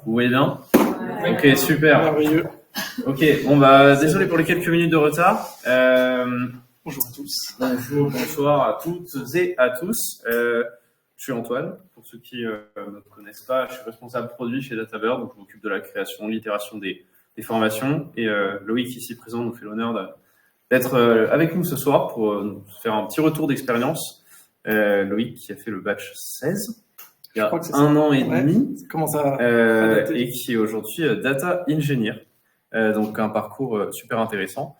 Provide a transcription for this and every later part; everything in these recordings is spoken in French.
Vous voyez bien? Ok, super. Merveilleux. Ok, bon désolé pour les quelques minutes de retard. Bonjour à tous. Bonjour, bonsoir à toutes et à tous. Je suis Antoine, pour ceux qui ne me connaissent pas, je suis responsable produit chez DataBird, donc je m'occupe de la création, l'itération des formations. Et Loïc, ici présent, nous fait l'honneur d'être avec nous ce soir pour nous faire un petit retour d'expérience. Loïc qui a fait le batch 16. Il y a un an et demi, et qui est aujourd'hui data engineer, donc un parcours super intéressant.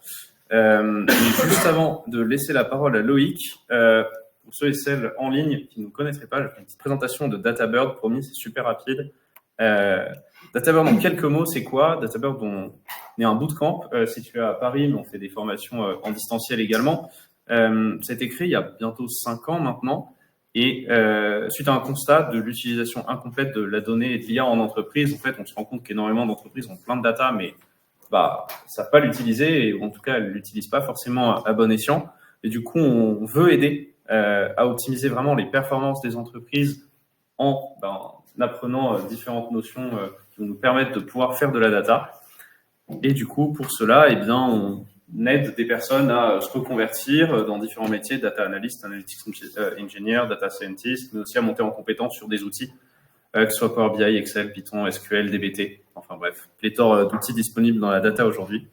Juste avant de laisser la parole à Loïc, pour ceux et celles en ligne qui ne nous connaîtraient pas, je fais une petite présentation de DataBird, promis, c'est super rapide. DataBird en quelques mots, c'est quoi? DataBird, on est un bootcamp situé à Paris, mais on fait des formations en distanciel également. Ça a été créé il y a bientôt 5 ans maintenant. Et suite à un constat de l'utilisation incomplète de la donnée et de l'IA en entreprise, en fait, on se rend compte qu'énormément d'entreprises ont plein de data, mais savent pas l'utiliser, et en tout cas, elles l'utilisent pas forcément à bon escient. Et du coup, on veut aider à optimiser vraiment les performances des entreprises en apprenant différentes notions qui vont nous permettre de pouvoir faire de la data. Et du coup, pour cela, on aide des personnes à se reconvertir dans différents métiers, data analyst, analytics engineer, data scientist, mais aussi à monter en compétence sur des outils, que ce soit Power BI, Excel, Python, SQL, DBT, enfin bref, pléthore d'outils disponibles dans la data aujourd'hui.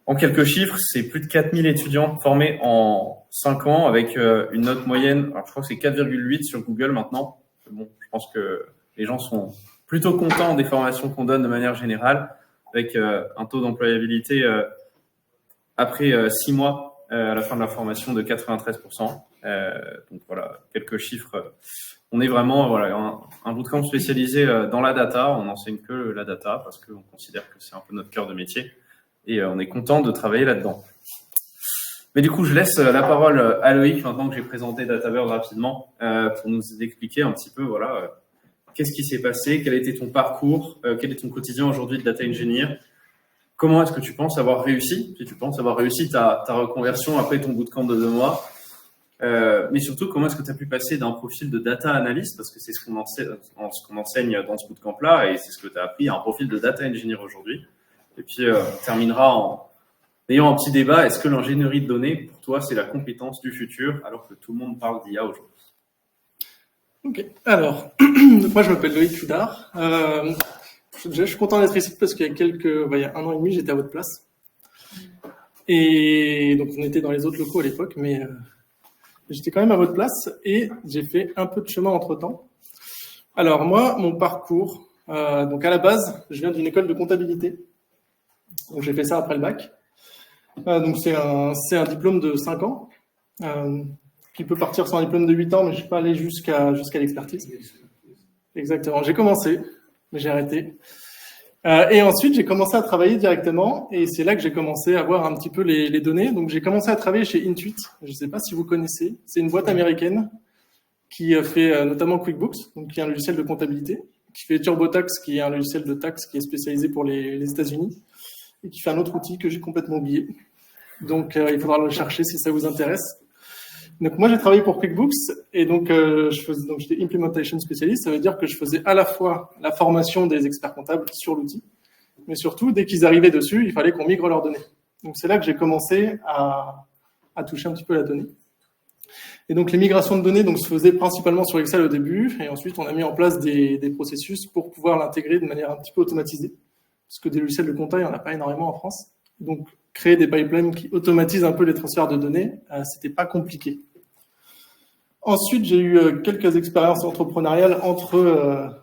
En quelques chiffres, c'est plus de 4000 étudiants formés en 5 ans avec une note moyenne, alors je crois que c'est 4,8 sur Google maintenant. Bon, je pense que les gens sont plutôt contents des formations qu'on donne de manière générale, avec un taux d'employabilité après 6 mois à la fin de la formation de 93%. Donc voilà, quelques chiffres. On est vraiment un bootcamp spécialisé dans la data. On n'enseigne que la data parce qu'on considère que c'est un peu notre cœur de métier. Et on est content de travailler là-dedans. Mais du coup, je laisse la parole à Loïc, maintenant que j'ai présenté DataBird rapidement, pour nous expliquer un petit peu, qu'est-ce qui s'est passé, quel a été ton parcours, quel est ton quotidien aujourd'hui de data engineer. Comment est-ce que tu penses avoir réussi, si tu penses avoir réussi ta reconversion après ton bootcamp de 2 mois, mais surtout, comment est-ce que tu as pu passer d'un profil de data analyst, parce que c'est ce qu'on enseigne dans ce bootcamp-là, et c'est ce que tu as appris, à un profil de data engineer aujourd'hui. Et puis, on terminera en ayant un petit débat. Est-ce que l'ingénierie de données, pour toi, c'est la compétence du futur, alors que tout le monde parle d'IA aujourd'hui? Ok, alors, moi je m'appelle Loïc Hudard. Je suis content d'être ici parce qu'il y a il y a 1 an et demi, j'étais à votre place. Et donc on était dans les autres locaux à l'époque, mais j'étais quand même à votre place et j'ai fait un peu de chemin entre-temps. Alors moi, mon parcours, donc à la base, je viens d'une école de comptabilité. Donc j'ai fait ça après le bac. Donc c'est un diplôme de 5 ans, qui peut partir sur un diplôme de 8 ans, mais je ne suis pas allé jusqu'à l'expertise. Exactement, j'ai commencé, mais j'ai arrêté. Et ensuite, j'ai commencé à travailler directement, et c'est là que j'ai commencé à voir un petit peu les données. Donc j'ai commencé à travailler chez Intuit, je ne sais pas si vous connaissez, c'est une boîte américaine qui fait notamment QuickBooks, donc qui est un logiciel de comptabilité, qui fait TurboTax, qui est un logiciel de taxe qui est spécialisé pour les États-Unis, et qui fait un autre outil que j'ai complètement oublié. Donc, il faudra le chercher si ça vous intéresse. Donc, moi, j'ai travaillé pour QuickBooks et donc, j'étais Implementation Specialist. Ça veut dire que je faisais à la fois la formation des experts comptables sur l'outil, mais surtout, dès qu'ils arrivaient dessus, il fallait qu'on migre leurs données. Donc, c'est là que j'ai commencé à toucher un petit peu la donnée. Et donc, les migrations de données se faisaient principalement sur Excel au début, et ensuite, on a mis en place des processus pour pouvoir l'intégrer de manière un petit peu automatisée. Parce que des logiciels de compta, il n'y en a pas énormément en France. Donc, créer des pipelines qui automatisent un peu les transferts de données, c'était pas compliqué. Ensuite, j'ai eu quelques expériences entrepreneuriales entre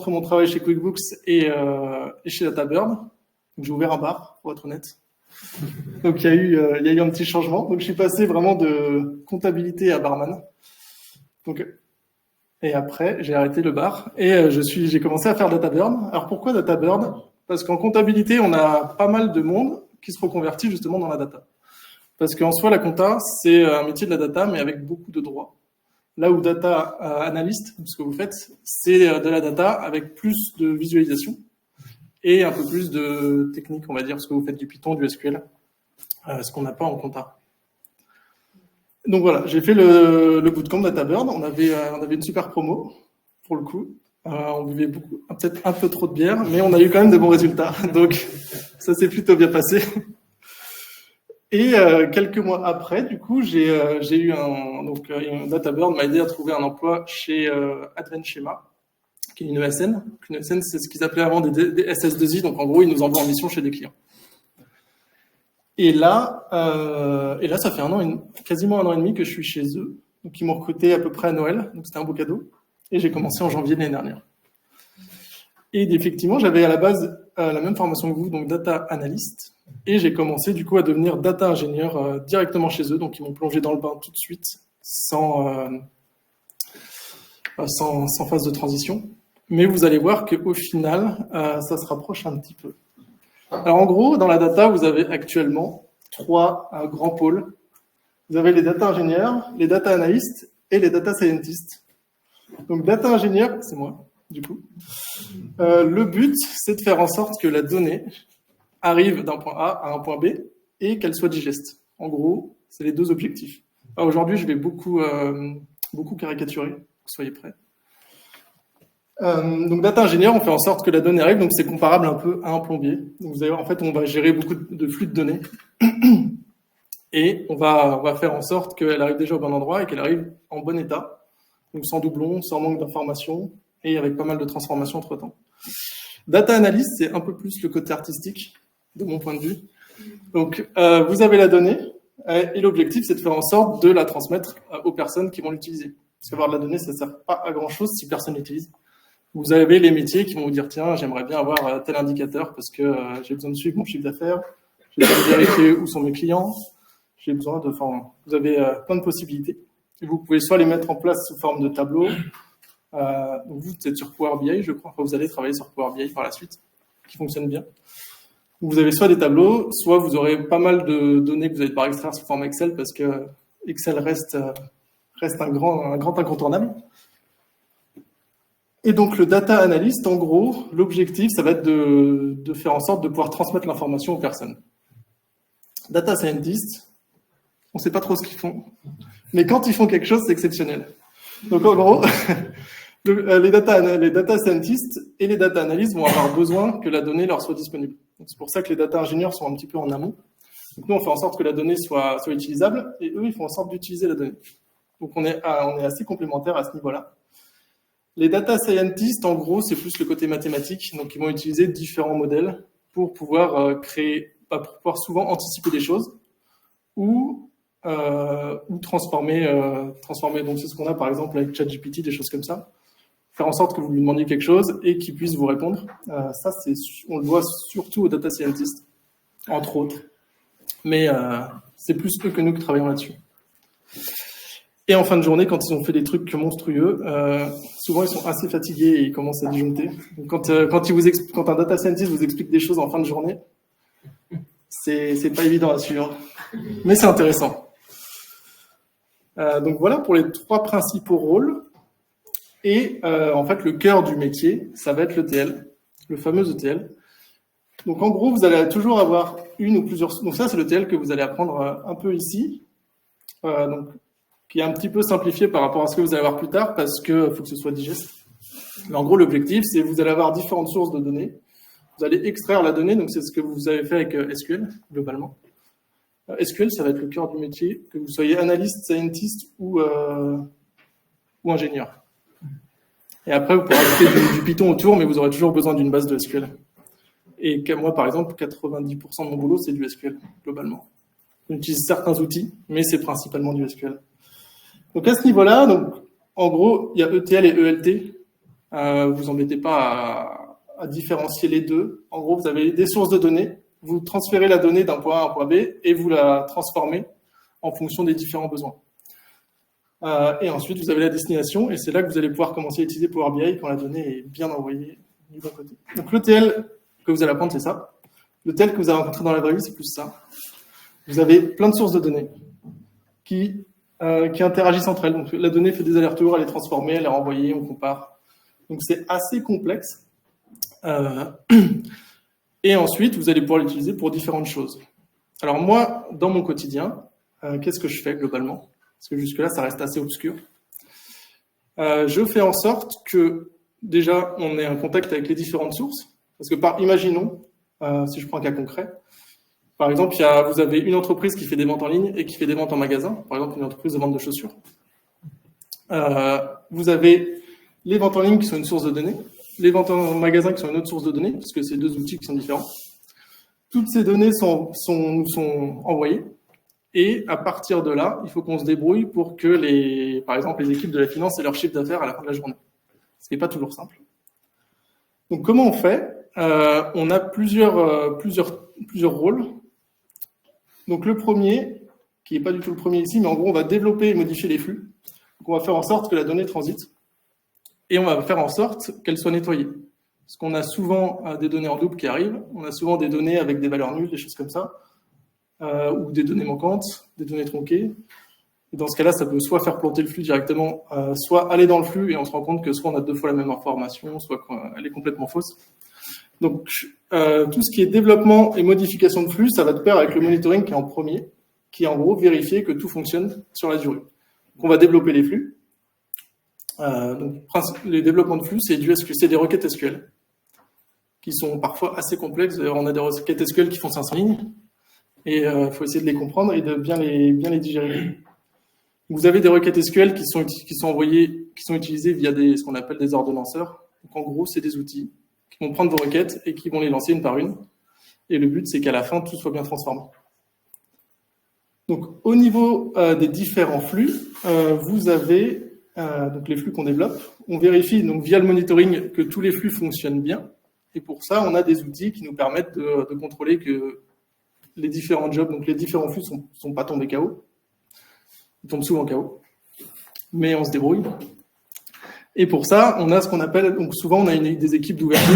mon travail chez QuickBooks et chez DataBird. J'ai ouvert un bar, pour être honnête. Donc, il y a eu un petit changement. Donc, je suis passé vraiment de comptabilité à barman. Donc, et après, j'ai arrêté le bar et j'ai commencé à faire DataBird. Alors, pourquoi DataBird ? Parce qu'en comptabilité, on a pas mal de monde qui se reconvertit justement dans la data. Parce qu'en soi, la compta, c'est un métier de la data, mais avec beaucoup de droits. Là où data analyst, ce que vous faites, c'est de la data avec plus de visualisation et un peu plus de technique, on va dire, parce que vous faites du Python, du SQL, ce qu'on n'a pas en compta. Donc voilà, j'ai fait le bootcamp DataBird. On avait une super promo, pour le coup. On buvait peut-être un peu trop de bière, mais on a eu quand même de bons résultats. Donc, ça s'est plutôt bien passé. Et quelques mois après, du coup, j'ai eu un DataBird m'a aidé à trouver un emploi chez Advenschema, qui est une ESN. Une ESN, c'est ce qu'ils appelaient avant des SS2I. Donc, en gros, ils nous envoient en mission chez des clients. Et là, ça fait quasiment un an et demi que je suis chez eux. Donc, ils m'ont recruté à peu près à Noël. Donc, c'était un beau cadeau. Et j'ai commencé en janvier de l'année dernière. Et effectivement, j'avais à la base la même formation que vous, donc data analyst. Et j'ai commencé du coup à devenir data ingénieur directement chez eux. Donc, ils m'ont plongé dans le bain tout de suite, sans phase de transition. Mais vous allez voir qu'au final, ça se rapproche un petit peu. Alors, en gros, dans la data, vous avez actuellement 3 grands pôles. Vous avez les data ingénieurs, les data analystes et les data scientists. Donc, data ingénieur, c'est moi, du coup. Le but, c'est de faire en sorte que la donnée arrive d'un point A à un point B et qu'elle soit digeste. En gros, c'est les 2 objectifs. Alors, aujourd'hui, je vais beaucoup caricaturer, soyez prêts. Donc, data ingénieur, on fait en sorte que la donnée arrive, donc c'est comparable un peu à un plombier. Donc, vous allez voir, en fait, on va gérer beaucoup de flux de données et on va faire en sorte qu'elle arrive déjà au bon endroit et qu'elle arrive en bon état, donc sans doublon, sans manque d'informations et avec pas mal de transformations entre-temps. Data analyst, c'est un peu plus le côté artistique, de mon point de vue. Donc, vous avez la donnée et l'objectif, c'est de faire en sorte de la transmettre aux personnes qui vont l'utiliser. Parce qu'avoir de la donnée, ça ne sert pas à grand-chose si personne l'utilise. Vous avez les métiers qui vont vous dire, tiens, j'aimerais bien avoir tel indicateur parce que j'ai besoin de suivre mon chiffre d'affaires, j'ai besoin de vérifier où sont mes clients, j'ai besoin de... Enfin, vous avez plein de possibilités. Et vous pouvez soit les mettre en place sous forme de tableau. Donc vous êtes sur Power BI, je crois. Enfin, vous allez travailler sur Power BI par la suite, qui fonctionne bien. Vous avez soit des tableaux, soit vous aurez pas mal de données que vous allez devoir extraire sous forme Excel parce que Excel reste un grand incontournable. Et donc, le data analyst, en gros, l'objectif, ça va être de faire en sorte de pouvoir transmettre l'information aux personnes. Data scientist, on ne sait pas trop ce qu'ils font, mais quand ils font quelque chose, c'est exceptionnel. Donc, en gros, les data scientists et les data analysts vont avoir besoin que la donnée leur soit disponible. C'est pour ça que les data ingénieurs sont un petit peu en amont. Donc, nous, on fait en sorte que la donnée soit utilisable, et eux, ils font en sorte d'utiliser la donnée. Donc, on est assez complémentaires à ce niveau-là. Les data scientists, en gros, c'est plus le côté mathématique. Donc, ils vont utiliser différents modèles pour pouvoir pour pouvoir souvent anticiper des choses ou transformer. Donc, c'est ce qu'on a, par exemple, avec ChatGPT, des choses comme ça. Faire en sorte que vous lui demandiez quelque chose et qu'il puisse vous répondre. Ça, on le voit surtout aux data scientists, entre autres. Mais c'est plus eux que nous qui travaillons là-dessus. Et en fin de journée, quand ils ont fait des trucs monstrueux, souvent ils sont assez fatigués et ils commencent à disjoncter. Donc, quand un data scientist vous explique des choses en fin de journée, c'est pas évident à suivre, mais c'est intéressant. Donc voilà pour les 3 principaux rôles. Et en fait, le cœur du métier, ça va être l'ETL, le fameux ETL. Donc en gros, vous allez toujours avoir une ou plusieurs. Donc ça, c'est l'ETL que vous allez apprendre un peu ici. Donc qui est un petit peu simplifié par rapport à ce que vous allez voir plus tard, parce qu'il faut que ce soit digeste. Mais en gros, l'objectif, c'est que vous allez avoir différentes sources de données. Vous allez extraire la donnée, donc c'est ce que vous avez fait avec SQL, globalement. SQL, ça va être le cœur du métier, que vous soyez analyste, scientist ou ingénieur. Et après, vous pourrez ajouter du Python autour, mais vous aurez toujours besoin d'une base de SQL. Et moi, par exemple, 90% de mon boulot, c'est du SQL, globalement. J'utilise certains outils, mais c'est principalement du SQL. Donc à ce niveau-là, donc en gros, il y a ETL et ELT. Vous embêtez pas à différencier les deux. En gros, vous avez des sources de données. Vous transférez la donnée d'un point A à un point B et vous la transformez en fonction des différents besoins. Et ensuite, vous avez la destination et c'est là que vous allez pouvoir commencer à utiliser Power BI quand la donnée est bien envoyée du bon côté. Donc l'ETL que vous allez apprendre, c'est ça. L'ETL que vous allez rencontrer dans la vraie vie, c'est plus ça. Vous avez plein de sources de données qui interagissent entre elles. Donc, la donnée fait des allers-retours, elle est transformée, elle est renvoyée, on compare. Donc, c'est assez complexe. Et ensuite, vous allez pouvoir l'utiliser pour différentes choses. Alors, moi, dans mon quotidien, qu'est-ce que je fais globalement? Parce que jusque-là, ça reste assez obscur. Je fais en sorte que déjà, on est en contact avec les différentes sources. Parce que imaginons, si je prends un cas concret, par exemple, vous avez une entreprise qui fait des ventes en ligne et qui fait des ventes en magasin, par exemple une entreprise de vente de chaussures. Vous avez les ventes en ligne qui sont une source de données, les ventes en magasin qui sont une autre source de données, parce que c'est deux outils qui sont différents. Toutes ces données nous sont envoyées, et à partir de là, il faut qu'on se débrouille pour que par exemple, les équipes de la finance aient leur chiffre d'affaires à la fin de la journée. Ce qui n'est pas toujours simple. Donc, comment on fait? On a plusieurs rôles. Donc, le premier, qui n'est pas du tout le premier ici, mais en gros, on va développer et modifier les flux. Donc, on va faire en sorte que la donnée transite et on va faire en sorte qu'elle soit nettoyée. Parce qu'on a souvent des données en double qui arrivent, on a souvent des données avec des valeurs nulles, des choses comme ça, ou des données manquantes, des données tronquées. Et dans ce cas-là, ça peut soit faire planter le flux directement, soit aller dans le flux et on se rend compte que soit on a 2 fois la même information, soit qu'elle est complètement fausse. Donc, tout ce qui est développement et modification de flux, ça va de pair avec le monitoring qui est en premier, qui est en gros vérifier que tout fonctionne sur la durée. Donc, on va développer les flux. Donc, les développements de flux, c'est des requêtes SQL qui sont parfois assez complexes. D'ailleurs, on a des requêtes SQL qui font 500 lignes et il faut essayer de les comprendre et de bien les digérer. Vous avez des requêtes SQL qui sont utilisées via ce qu'on appelle des ordonnanceurs. Donc, en gros, c'est des outils qui vont prendre vos requêtes et qui vont les lancer une par une. Et le but, c'est qu'à la fin, tout soit bien transformé. Donc, au niveau des différents flux, vous avez donc les flux qu'on développe. On vérifie donc via le monitoring que tous les flux fonctionnent bien. Et pour ça, on a des outils qui nous permettent de contrôler que les différents jobs, donc les différents flux sont pas tombés KO. Ils tombent souvent KO. Mais on se débrouille. Et pour ça, on a ce qu'on appelle, donc souvent on a des équipes d'ouverture.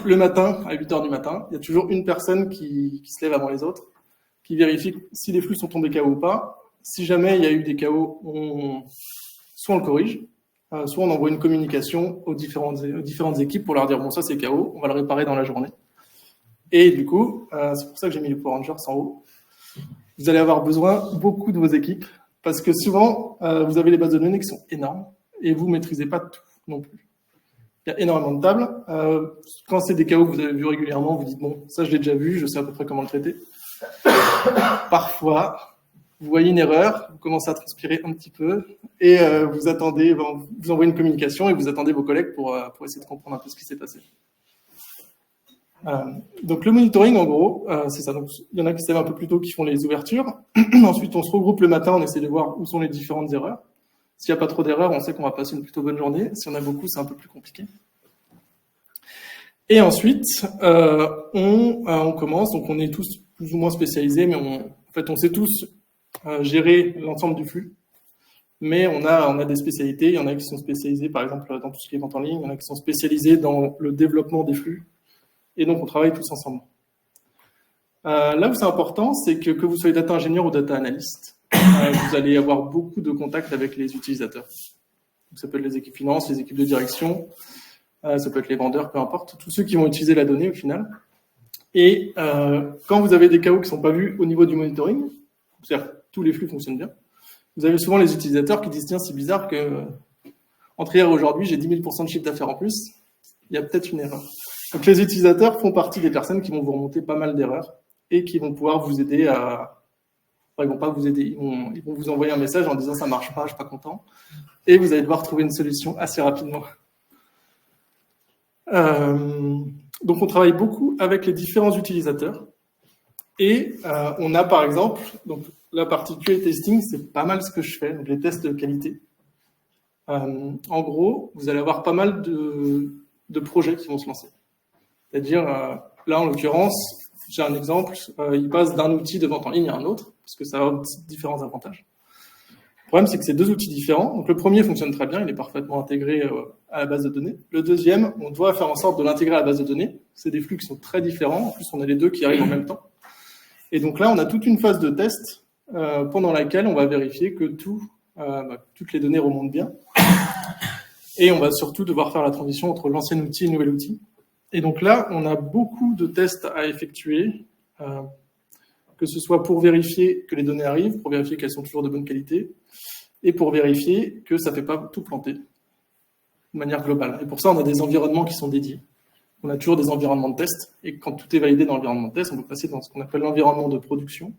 Le matin, à 8h du matin, il y a toujours une personne qui se lève avant les autres, qui vérifie si les flux sont tombés KO ou pas. Si jamais il y a eu des KO, soit on le corrige, soit on envoie une communication aux différentes équipes pour leur dire bon, ça c'est KO, on va le réparer dans la journée. Et du coup, c'est pour ça que j'ai mis le Power Rangers en haut. Vous allez avoir besoin beaucoup de vos équipes parce que souvent, vous avez les bases de données qui sont énormes et vous ne maîtrisez pas tout non plus. Il y a énormément de tables. Quand c'est des KO que vous avez vus régulièrement, vous dites bon, ça je l'ai déjà vu, je sais à peu près comment le traiter. Parfois, vous voyez une erreur, vous commencez à transpirer un petit peu et vous attendez, vous envoyez une communication et vous attendez vos collègues pour essayer de comprendre un peu ce qui s'est passé. Donc le monitoring, en gros, c'est ça. Donc, il y en a qui savent un peu plus tôt qui font les ouvertures. Ensuite, on se regroupe le matin, on essaie de voir où sont les différentes erreurs. S'il n'y a pas trop d'erreurs, on sait qu'on va passer une plutôt bonne journée. Si on a beaucoup, c'est un peu plus compliqué. Et ensuite, on commence. Donc on est tous plus ou moins spécialisés, mais on sait tous gérer l'ensemble du flux. Mais on a des spécialités. Il y en a qui sont spécialisés, par exemple, dans tout ce qui est vente en ligne. Il y en a qui sont spécialisés dans le développement des flux. Et donc, on travaille tous ensemble. Là où c'est important, c'est que vous soyez data ingénieur ou data analyst, vous allez avoir beaucoup de contacts avec les utilisateurs. Donc, ça peut être les équipes finance, les équipes de direction, ça peut être les vendeurs, peu importe, tous ceux qui vont utiliser la donnée au final. Et quand vous avez des KO qui ne sont pas vus au niveau du monitoring, c'est-à-dire que tous les flux fonctionnent bien, vous avez souvent les utilisateurs qui disent tiens, c'est bizarre que entre hier et aujourd'hui, j'ai 10 000% de chiffre d'affaires en plus, il y a peut-être une erreur. Donc les utilisateurs font partie des personnes qui vont vous remonter pas mal d'erreurs et qui vont pouvoir vous aider à... Enfin, ils vont pas vous aider, ils vont vous envoyer un message en disant ça marche pas, je suis pas content. Et vous allez devoir trouver une solution assez rapidement. Donc on travaille beaucoup avec les différents utilisateurs. Et on a par exemple, donc la partie QA testing, c'est pas mal ce que je fais, donc les tests de qualité. En gros, vous allez avoir pas mal de projets qui vont se lancer. C'est-à-dire, là, en l'occurrence, j'ai un exemple, il passe d'un outil de vente en ligne à un autre, parce que ça a différents avantages. Le problème, c'est que c'est deux outils différents. Donc, le premier fonctionne très bien, il est parfaitement intégré à la base de données. Le deuxième, on doit faire en sorte de l'intégrer à la base de données. C'est des flux qui sont très différents. En plus, on a les deux qui arrivent en même temps. Et donc là, on a toute une phase de test pendant laquelle on va vérifier que toutes les données remontent bien. Et on va surtout devoir faire la transition entre l'ancien outil et le nouvel outil. Et donc là, on a beaucoup de tests à effectuer, que ce soit pour vérifier que les données arrivent, pour vérifier qu'elles sont toujours de bonne qualité, et pour vérifier que ça ne fait pas tout planter. de manière globale. Et pour ça, on a des environnements qui sont dédiés. On a toujours des environnements de test, et quand tout est validé dans l'environnement de test, on peut passer dans ce qu'on appelle l'environnement de production,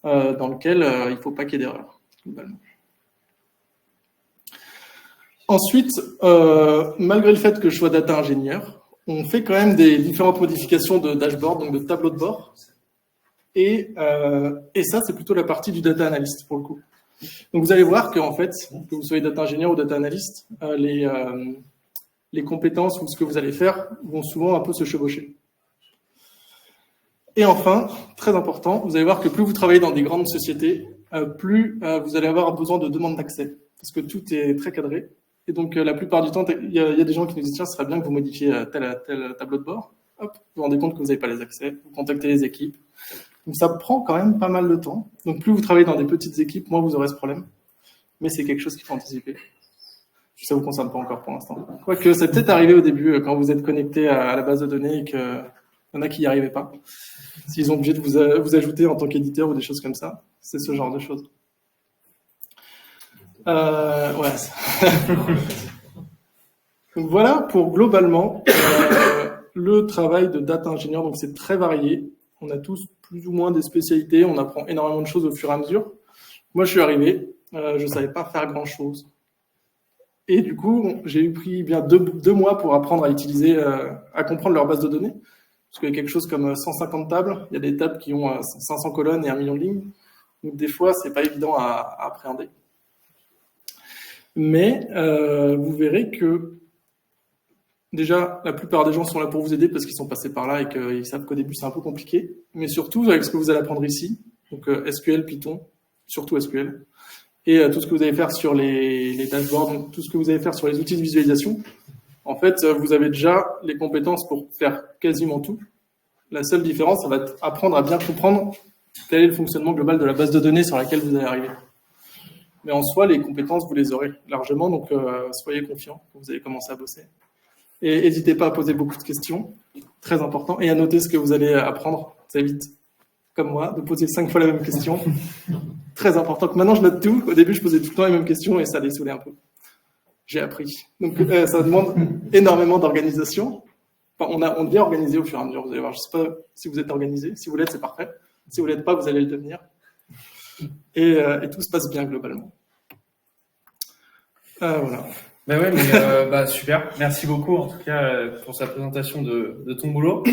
dans lequel il ne faut pas qu'il y ait d'erreur, globalement. Ensuite, malgré le fait que je sois data ingénieur, on fait quand même des différentes modifications de dashboard, donc de tableau de bord. Et ça, c'est plutôt la partie du data analyst, pour le coup. Donc, vous allez voir qu'en fait, que vous soyez data ingénieur ou data analyst, les compétences ou ce que vous allez faire vont souvent un peu se chevaucher. Et enfin, très important, vous allez voir que plus vous travaillez dans des grandes sociétés, plus vous allez avoir besoin de demandes d'accès, parce que tout est très cadré. Et donc, la plupart du temps, il y a des gens qui nous disent « Tiens, ce serait bien que vous modifiez tel tableau de bord. » Hop, vous vous rendez compte que vous n'avez pas les accès, vous contactez les équipes. Donc, ça prend quand même pas mal de temps. Donc, plus vous travaillez dans des petites équipes, moins vous aurez ce problème. Mais c'est quelque chose qu'il faut anticiper. Ça ne vous concerne pas encore pour l'instant. Quoique, ça peut être arrivé au début, quand vous êtes connecté à la base de données et qu'il y en a qui n'y arrivaient pas. S'ils ont obligé de vous ajouter en tant qu'éditeur ou des choses comme ça, c'est ce genre de choses. Ouais. Donc voilà pour globalement le travail de data ingénieur. Donc c'est très varié. On a tous plus ou moins des spécialités. On apprend énormément de choses au fur et à mesure. Moi, je suis arrivé, je ne savais pas faire grand-chose. Et du coup, j'ai pris bien deux mois pour apprendre à utiliser, à comprendre leur base de données. Parce qu'il y a quelque chose comme 150 tables. Il y a des tables qui ont 500 colonnes et 1 million de lignes. Donc des fois, c'est pas évident à appréhender. Mais vous verrez que déjà, la plupart des gens sont là pour vous aider parce qu'ils sont passés par là et qu'ils savent qu'au début, c'est un peu compliqué. Mais surtout, avec ce que vous allez apprendre ici, donc SQL, Python, surtout SQL, et tout ce que vous allez faire sur les dashboards, donc tout ce que vous allez faire sur les outils de visualisation, en fait, vous avez déjà les compétences pour faire quasiment tout. La seule différence, ça va être apprendre à bien comprendre quel est le fonctionnement global de la base de données sur laquelle vous allez arriver. Mais en soi, les compétences, vous les aurez largement, donc soyez confiants quand vous allez commencer à bosser. Et n'hésitez pas à poser beaucoup de questions, très important, et à noter ce que vous allez apprendre. Ça évite, comme moi, de poser 5 fois la même question. Très important. Maintenant, je note tout. Au début, je posais tout le temps les mêmes questions et ça les saoulait un peu. J'ai appris. Donc, ça demande énormément d'organisation. Enfin, on devient organisé au fur et à mesure. Vous allez voir, je ne sais pas si vous êtes organisé. Si vous l'êtes, c'est parfait. Si vous ne l'êtes pas, vous allez le devenir. Et tout se passe bien globalement. Voilà. Ben ouais, mais super. Merci beaucoup en tout cas pour sa présentation de ton boulot.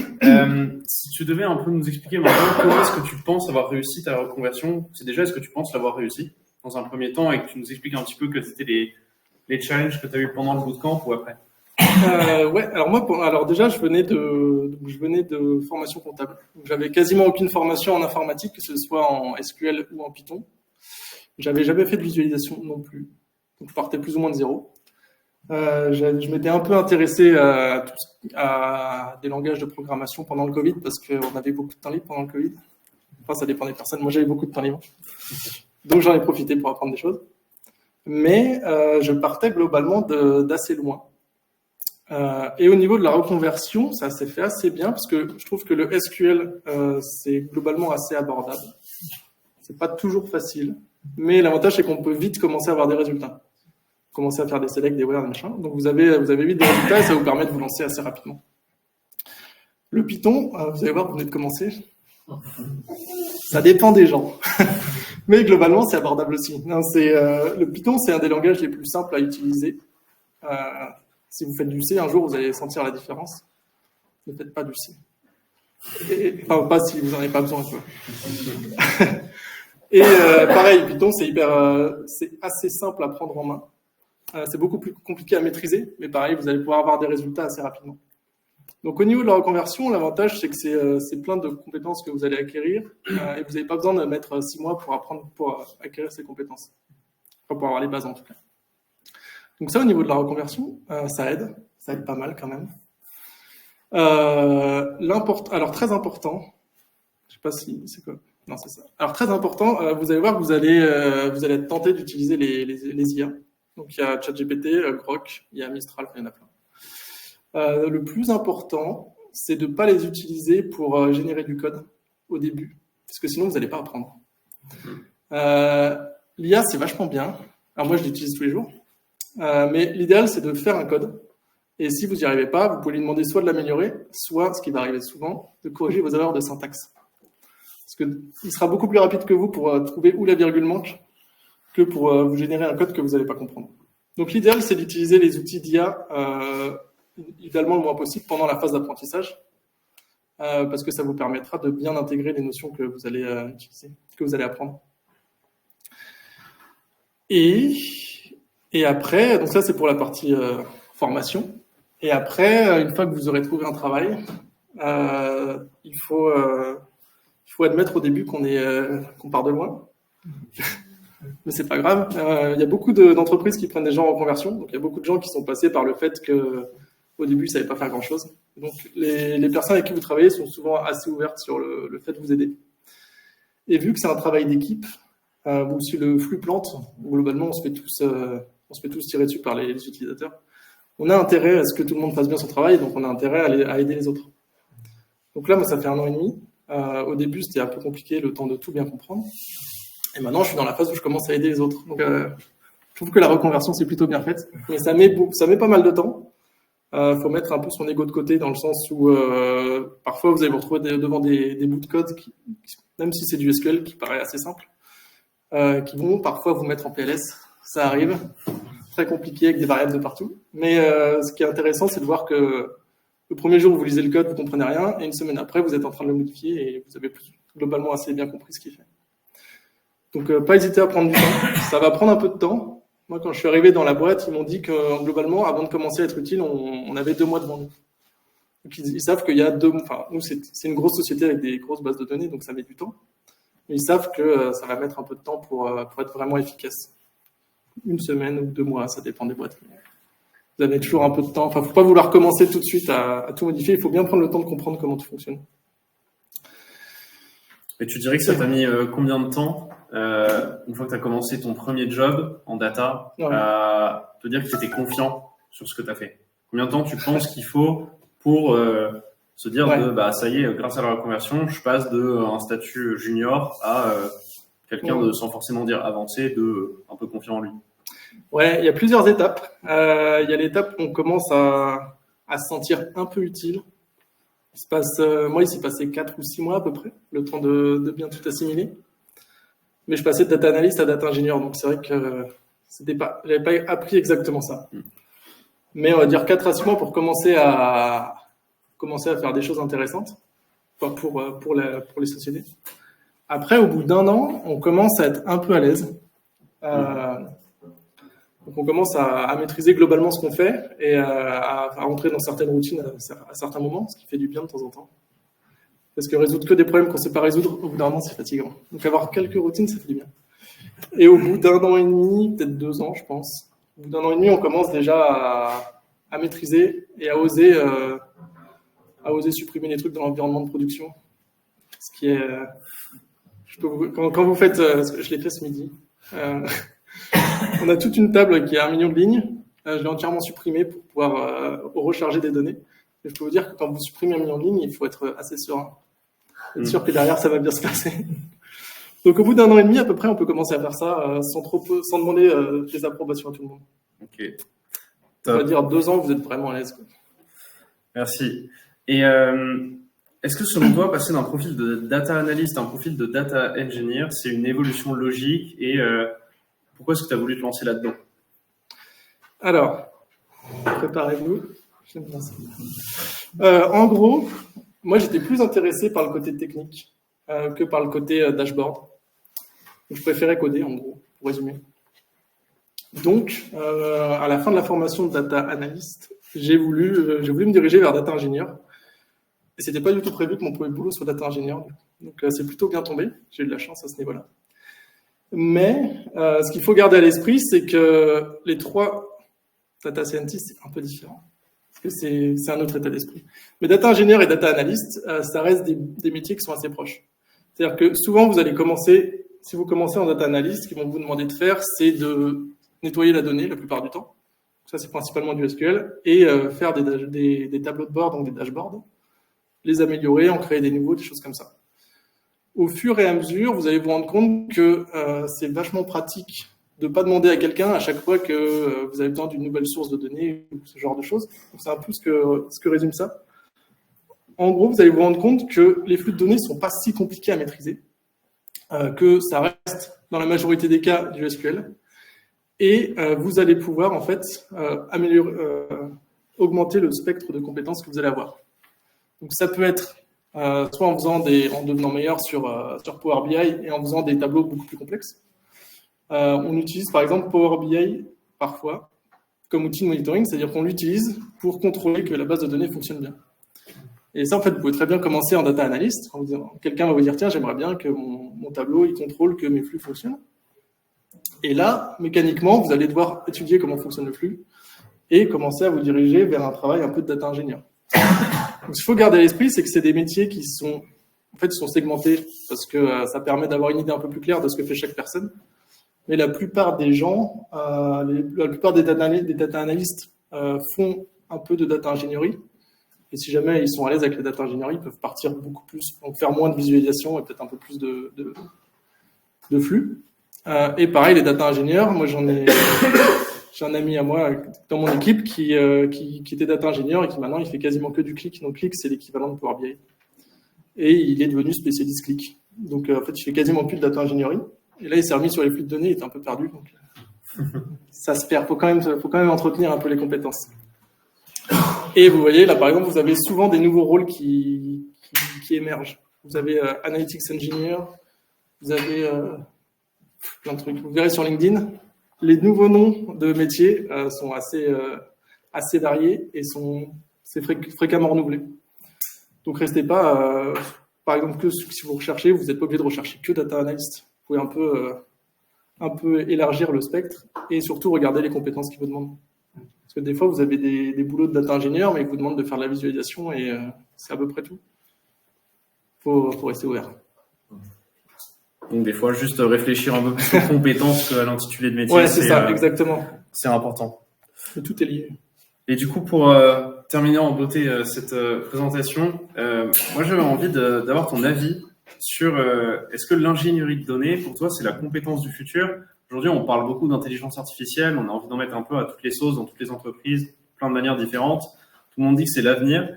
Si tu devais un peu nous expliquer maintenant comment est-ce que tu penses avoir réussi ta reconversion, c'est déjà est-ce que tu penses l'avoir réussi dans un premier temps et que tu nous expliques un petit peu quels étaient les challenges que tu as eu pendant le bootcamp ou après? Ouais, alors moi, alors déjà, je venais de formation comptable. J'avais quasiment aucune formation en informatique, que ce soit en SQL ou en Python. J'avais jamais fait de visualisation non plus. Donc je partais plus ou moins de zéro. Je m'étais un peu intéressé à des langages de programmation pendant le Covid parce qu'on avait beaucoup de temps libre pendant le Covid. Enfin, ça dépend des personnes. Moi, j'avais beaucoup de temps libre. Donc j'en ai profité pour apprendre des choses. Mais je partais globalement d'assez loin. Et au niveau de la reconversion, ça s'est fait assez bien parce que je trouve que le SQL, c'est globalement assez abordable. C'est pas toujours facile, mais l'avantage, c'est qu'on peut vite commencer à avoir des résultats. Commencer à faire des selects, des where, des machins. Donc vous avez vite des résultats et ça vous permet de vous lancer assez rapidement. Le Python, vous allez voir, vous venez de commencer. Ça dépend des gens. Mais globalement, c'est abordable aussi. Non, le Python, c'est un des langages les plus simples à utiliser. Si vous faites du C, un jour, vous allez sentir la différence. Ne faites pas du C. Enfin, pas si vous n'en avez pas besoin. Quoi. Et pareil, Python, c'est assez simple à prendre en main. C'est beaucoup plus compliqué à maîtriser, mais pareil, vous allez pouvoir avoir des résultats assez rapidement. Donc, au niveau de la reconversion, l'avantage, c'est que c'est plein de compétences que vous allez acquérir et vous n'avez pas besoin de mettre 6 mois pour acquérir ces compétences. Enfin, pour avoir les bases, en tout cas. Donc ça, au niveau de la reconversion, ça aide pas mal quand même. Alors très important, je sais pas si c'est quoi, non c'est ça. Alors très important, vous allez voir que vous allez être tenté d'utiliser les IA. Donc il y a ChatGPT, Grok, il y a Mistral, il y en a plein. Le plus important, c'est de ne pas les utiliser pour générer du code au début, parce que sinon vous n'allez pas apprendre. L'IA c'est vachement bien. Alors moi je l'utilise tous les jours. Mais l'idéal, c'est de faire un code. Et si vous n'y arrivez pas, vous pouvez lui demander soit de l'améliorer, soit, ce qui va arriver souvent, de corriger vos erreurs de syntaxe. Parce qu'il sera beaucoup plus rapide que vous pour trouver où la virgule manque que pour vous générer un code que vous n'allez pas comprendre. Donc l'idéal, c'est d'utiliser les outils d'IA, idéalement le moins possible, pendant la phase d'apprentissage, parce que ça vous permettra de bien intégrer les notions que vous allez utiliser, que vous allez apprendre. Et après, donc ça c'est pour la partie formation. Et après, une fois que vous aurez trouvé un travail, il faut admettre au début qu'on part de loin. Mais c'est pas grave. Il y a beaucoup d'entreprises qui prennent des gens en conversion. Donc il y a beaucoup de gens qui sont passés par le fait que au début, ils ne savaient pas faire grand-chose. Donc les personnes avec qui vous travaillez sont souvent assez ouvertes sur le fait de vous aider. Et vu que c'est un travail d'équipe, si le flux plante, globalement, on se fait tous tirer dessus par les utilisateurs. On a intérêt à ce que tout le monde fasse bien son travail, donc on a intérêt à aider les autres. Donc là, moi, ça fait 1 an et demi. Au début, c'était un peu compliqué, le temps de tout bien comprendre. Et maintenant, je suis dans la phase où je commence à aider les autres. Donc, je trouve que la reconversion, c'est plutôt bien faite. Mais ça met pas mal de temps. Faut mettre un peu son ego de côté dans le sens où parfois, vous allez vous retrouver devant des bouts de code, même si c'est du SQL, qui paraît assez simple, qui vont parfois vous mettre en PLS. Ça arrive. Très compliqué avec des variables de partout. Mais ce qui est intéressant, c'est de voir que le premier jour, vous lisez le code, vous comprenez rien, et une semaine après, vous êtes en train de le modifier et vous avez globalement assez bien compris ce qu'il fait. Donc, pas hésiter à prendre du temps. Ça va prendre un peu de temps. Moi, quand je suis arrivé dans la boîte, ils m'ont dit que globalement, avant de commencer à être utile, on avait 2 mois devant nous. Donc, ils savent qu'il y a 2 mois. Enfin, nous, c'est une grosse société avec des grosses bases de données, donc ça met du temps. Mais ils savent que ça va mettre un peu de temps pour être vraiment efficace. 1 semaine ou 2 mois, ça dépend des boîtes. Vous avez toujours un peu de temps. Enfin, faut pas vouloir commencer tout de suite à tout modifier. Il faut bien prendre le temps de comprendre comment tout fonctionne. Et tu dirais que ça t'a mis combien de temps, une fois que tu as commencé ton premier job en data, à te dire que tu étais confiant sur ce que tu as fait? Combien de temps tu penses qu'il faut pour se dire ça y est, grâce à la reconversion, je passe d'un statut junior à quelqu'un de, sans forcément dire avancé, un peu confiant en lui? Ouais, il y a plusieurs étapes. Il y a l'étape où on commence à se sentir un peu utile. Moi, il s'est passé 4 ou 6 mois à peu près, le temps de bien tout assimiler. Mais je passais de data analyst à data ingénieur, donc c'est vrai que j'avais pas appris exactement ça. Mais on va dire 4 à 6 mois pour commencer à faire des choses intéressantes pour les sociétés. Après, au bout d'1 an, on commence à être un peu à l'aise. Donc, on commence à maîtriser globalement ce qu'on fait et à rentrer dans certaines routines à certains moments, ce qui fait du bien de temps en temps. Parce que résoudre que des problèmes qu'on ne sait pas résoudre, au bout d'un moment, c'est fatigant. Donc, avoir quelques routines, ça fait du bien. Et au bout d'1 an et demi, peut-être 2 ans, je pense, au bout d'1 an et demi, on commence déjà à maîtriser et à oser supprimer les trucs dans l'environnement de production. Ce qui est... quand vous faites... je l'ai fait ce midi. On a toute une table qui a 1 million de lignes. Je l'ai entièrement supprimée pour pouvoir recharger des données. Et je peux vous dire que quand vous supprimez 1 million de lignes, il faut être assez serein. Être sûr que derrière, ça va bien se passer. Donc, au bout d'1 an et demi, à peu près, on peut commencer à faire ça sans demander des approbations à tout le monde. Ok. On va dire 2 ans, vous êtes vraiment à l'aise. Merci. Et est-ce que selon toi, passer d'un profil de data analyst à un profil de data engineer, c'est une évolution logique et pourquoi est-ce que tu as voulu te lancer là-dedans? Alors, préparez-vous. J'aime bien ça. En gros, moi, j'étais plus intéressé par le côté technique que par le côté dashboard. Donc, je préférais coder, en gros, pour résumer. Donc, à la fin de la formation de data analyst, j'ai voulu me diriger vers data ingénieur. Et c'était pas du tout prévu que mon premier boulot soit data ingénieur. Donc, c'est plutôt bien tombé. J'ai eu de la chance à ce niveau-là. Mais ce qu'il faut garder à l'esprit, c'est que les 3 data scientists, c'est un peu différent. Parce que c'est un autre état d'esprit. Mais data ingénieur et data analyst, ça reste des métiers qui sont assez proches. C'est-à-dire que souvent, si vous commencez en data analyst, ce qu'ils vont vous demander de faire, c'est de nettoyer la donnée la plupart du temps. Ça, c'est principalement du SQL. Et faire des tableaux de bord, donc des dashboards, les améliorer, en créer des nouveaux, des choses comme ça. Au fur et à mesure, vous allez vous rendre compte que c'est vachement pratique de ne pas demander à quelqu'un à chaque fois que vous avez besoin d'une nouvelle source de données ou ce genre de choses. Donc, c'est un peu ce que résume ça. En gros, vous allez vous rendre compte que les flux de données ne sont pas si compliqués à maîtriser, que ça reste dans la majorité des cas du SQL, et vous allez pouvoir en fait augmenter le spectre de compétences que vous allez avoir. Donc ça peut être soit en devenant meilleur sur Power BI et en faisant des tableaux beaucoup plus complexes. On utilise par exemple Power BI parfois comme outil de monitoring, c'est-à-dire qu'on l'utilise pour contrôler que la base de données fonctionne bien. Et ça, en fait, vous pouvez très bien commencer en data analyst. Quelqu'un va vous dire, tiens, j'aimerais bien que mon tableau, il contrôle que mes flux fonctionnent. Et là, mécaniquement, vous allez devoir étudier comment fonctionne le flux et commencer à vous diriger vers un travail un peu de data ingénieur. Donc, ce qu'il faut garder à l'esprit, c'est que c'est des métiers qui sont segmentés parce que ça permet d'avoir une idée un peu plus claire de ce que fait chaque personne. Mais la plupart des gens, la plupart des data analystes font un peu de data ingénierie. Et si jamais ils sont à l'aise avec la data ingénierie, ils peuvent partir beaucoup plus, donc faire moins de visualisation et peut-être un peu plus de flux. Et pareil, les data ingénieurs, moi j'ai un ami à moi dans mon équipe qui était data ingénieur et qui maintenant il fait quasiment que du click. Donc click, c'est l'équivalent de Power BI. Et il est devenu spécialiste click. Donc en fait, il fait quasiment plus de data ingénierie. Et là, il s'est remis sur les flux de données, il était un peu perdu. Donc ça se perd. Faut quand même entretenir un peu les compétences. Et vous voyez, là, par exemple, vous avez souvent des nouveaux rôles qui émergent. Vous avez Analytics Engineer, vous avez plein de trucs. Vous verrez sur LinkedIn, les nouveaux noms de métiers sont assez variés et c'est fréquemment renouvelé. Donc, restez pas, par exemple, que si vous recherchez, vous n'êtes pas obligé de rechercher que Data Analyst. Vous pouvez un peu élargir le spectre et surtout regarder les compétences qu'ils vous demandent. Parce que des fois, vous avez des boulots de data ingénieur, mais ils vous demandent de faire de la visualisation et c'est à peu près tout. Faut rester ouvert. Donc, des fois, juste réfléchir un peu plus aux compétences qu'à l'intitulé de métier. Ouais, c'est ça, exactement. C'est important. Et tout est lié. Et du coup, pour terminer en beauté cette présentation, moi, j'avais envie d'avoir ton avis sur est-ce que l'ingénierie de données, pour toi, c'est la compétence du futur ? Aujourd'hui, on parle beaucoup d'intelligence artificielle, on a envie d'en mettre un peu à toutes les sauces, dans toutes les entreprises, plein de manières différentes. Tout le monde dit que c'est l'avenir.